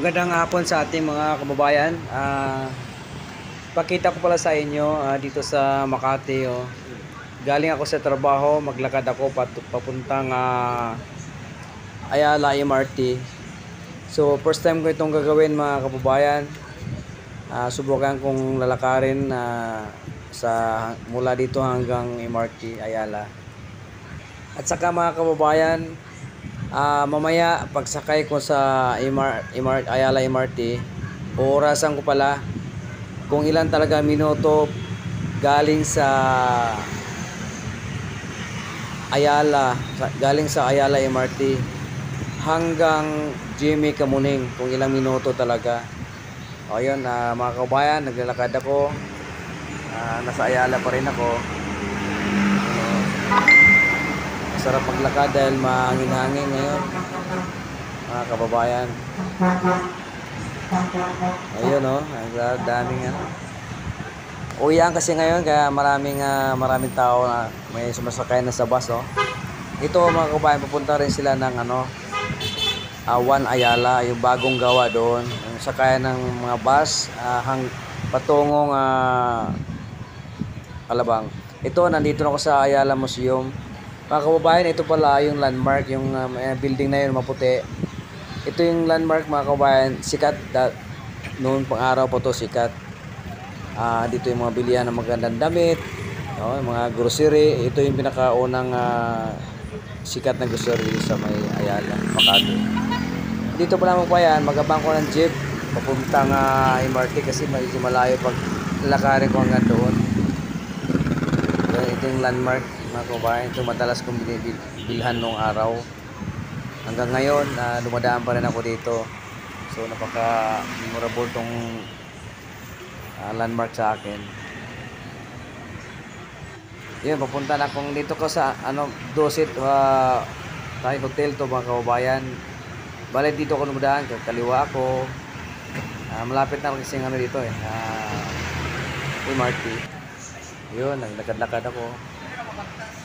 Magandang hapon sa ating mga kababayan. Pakita ko pala sa inyo dito sa Makati. Oh. Galing ako sa trabaho, maglakad ako papuntang Ayala MRT. So first time ko itong gagawin mga kababayan. Subukan kong lalakarin mula dito hanggang MRT Ayala. At saka mga kababayan, mamaya pagsakay ko sa Ayala MRT, orasan ko pala kung ilan talaga minuto galing sa Ayala MRT hanggang Jimmy Kamuning, kung ilang minuto talaga. O yun, mga kabayan, naglalakad ako, nasa Ayala pa rin ako. Sarap maglakad dahil mahangin-hangin ngayon, mga kababayan. Ayun ang daming uwian kasi ngayon, kaya maraming tao na may sumasakay na sa bus. Ito mga kababayan, pupunta rin sila ng One Ayala, yung bagong gawa doon, yung sakayan ng mga bus patungong Alabang. Ito, nandito na ako sa Ayala Museum. Mga kababayan, ito pala yung landmark, yung building na yun maputi. Ito yung landmark mga kababayan, sikat noon pang araw po to, sikat. Dito yung mga bilihan ng magandang damit, yung mga grocery. Ito yung pinakaunang sikat na grocery sa may Ayala, Makati. Dito pala mga kababayan, magabang ko ng jeep papuntang MRT kasi medyo malayo pag lalakarin ko hanggang doon. Ito yung landmark mga kababayan, ito madalas kong bilhan noong araw. Hanggang ngayon, dumadaan pa rin ako dito. So napaka memorable tong landmark sa akin. Yun, papunta na akong dito ko sa Dosit Thai Hotel to mga kababayan. Bale dito ako dumadaan, kaliwa ako. Malapit na kasi dito MRT. Yun, naglakad-lakad ako.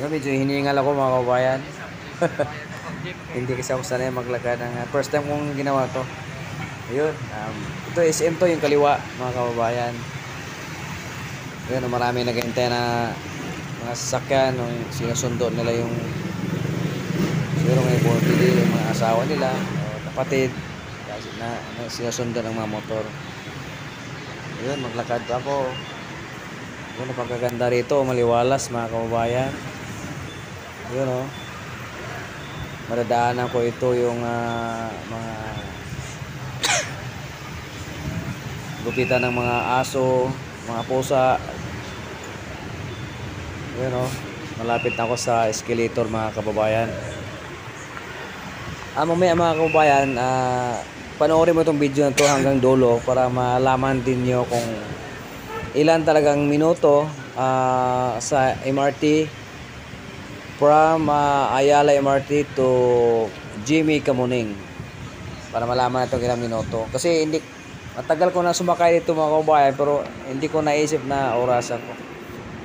Yun, medyo hiningal ako mga kababayan. Hindi kasi ako sanay maglakad first time kong ginawa to. Ayun, ito SM to, yung kaliwa mga kababayan. Ayun, marami naghihintay na mga sasakyan, sinusundo nila yung siguro may bumibili yung mga asawa nila o kapatid kasi na sinusundo ng mga motor. Ayun, maglakad ako. Ayun, napagkaganda rito, maliwalas mga kababayan. Ayun madadaanan ko ito yung mga gupitan ng mga aso, mga pusa. Ayun malapit na ako sa escalator mga kababayan. Mamaya mga kababayan, panoorin mo itong video na to hanggang dulo para malaman din nyo kung ilan talagang minuto sa MRT from Ayala MRT to Jimmy Kamuning, para malaman itong ilang minuto. Kasi matagal ko na sumakay dito mga kababayan, pero hindi ko naisip na orasan ko.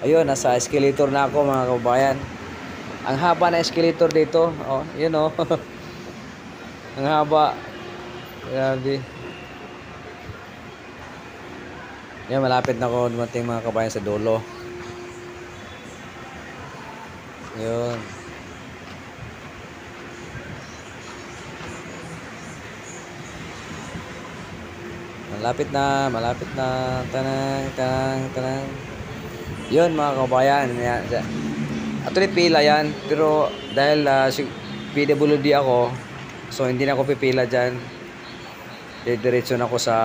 Ayun, nasa escalator na ako mga kababayan. Ang haba na escalator dito. Yun ang haba. Grabe. Yan, malapit na ako dumating mga kababayan sa dulo. Yun. Malapit na. Tanang. Yun mga kababayan. Actually pila yan, pero dahil PWD ako, so hindi na ako pipila dyan. Diretso na ako sa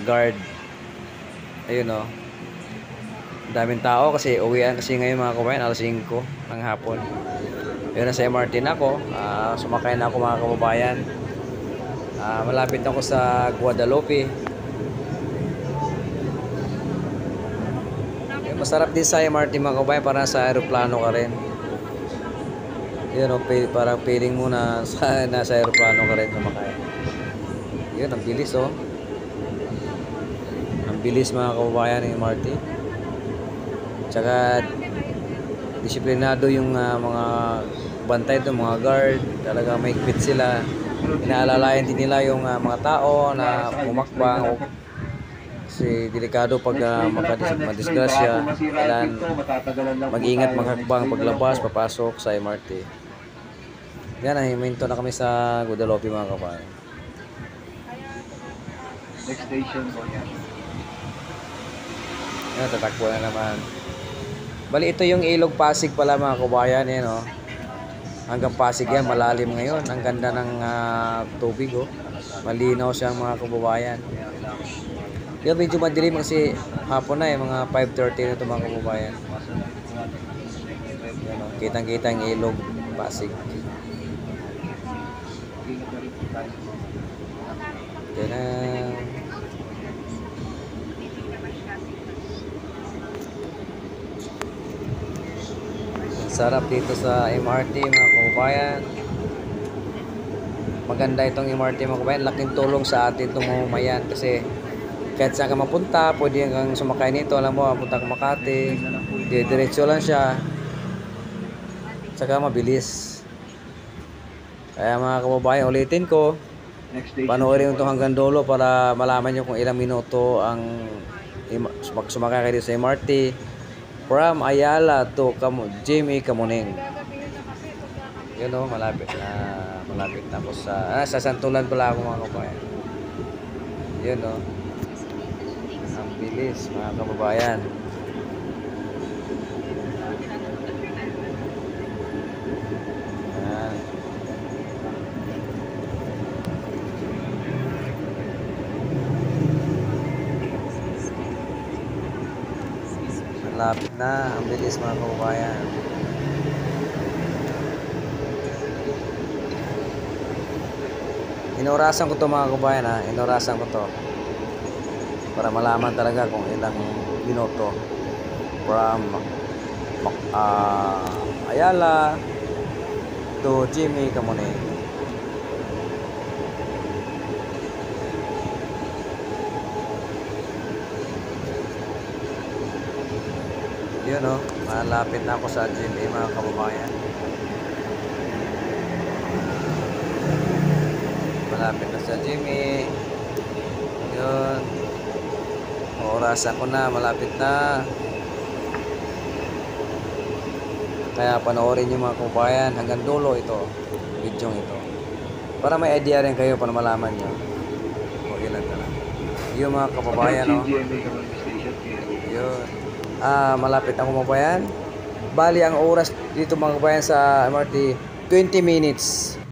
guard. Ayun daming tao kasi uwian kasi ngayon mga kababayan, alas 5 ng hapon. Ayun, nasa MRT na ako. Sumakay na ako mga kababayan. Malapit na ako sa Guadalupe. Masarap din sa MRT mga kababayan, para sa aeroplano ka rin. Yun parang feeling mo na nasa aeroplano ka rin sumakay. Yun, ang bilis ang bilis mga kababayan ng MRT. Tsaka disiplinado yung mga bantay to, mga guard. Talaga may quit sila. inaalalayan din nila yung mga tao na umakbang o kasi delikado pag madisgrasya. Kailangan mag-ingat maghakbang paglabas, papasok sa MRT. Yan, nahiminto na kami sa Guadalupe mga kabayan. Next station po yan. Yan, tatakbo na naman. Bali, ito yung Ilog Pasig pala mga kabayan. Yan, oh. Hanggang Pasig yan, malalim ngayon. Ang ganda ng tubig, oh. Malinaw siya mga kababayan. Yan, medyo madilim kasi hapon na, mga 5:30 na ito mga kababayan. Yan, oh. Kitang-kita yung Ilog Pasig. Yan na. Sarap dito sa MRT mga kababayan. Maganda itong MRT mga kababayan. Laking tulong sa atin itong mamamayan kasi kahit saan ka mapunta, pwede kang sumakay nito. Alam mo, punta ka Makati, diretso lang siya, saka mabilis. Kaya mga kababayan, ulitin ko, panoorin ito hanggang dulo para malaman nyo kung ilang minuto ang sumakay kayo sa MRT from Ayala to Jimmy Camuning. Yun o, malapit na ako sa Santulan pala ako mga kababayan. Yun o, ang bilis mga kababayan. Ayan. Malapit na, ang bilis mga kababayan. Inorasan ko to mga kababayan ha, inorasan ko to para malaman talaga kung ilang minuto from Ayala to Jimmy Camuning. Yun o, malapit na ako sa Jimmy mga kababayan. Malapit na sa Jimmy. Yun, orasan ko na, malapit na. Kaya panoorin nyo mga kababayan hanggang dulo ito, video ito, para may idea rin kayo para malaman nyo kung ilan ka. Yun mga kababayan o. Yun, malapit na kababayan. Bali ang oras dito mga kababayan sa MRT 20 minutes.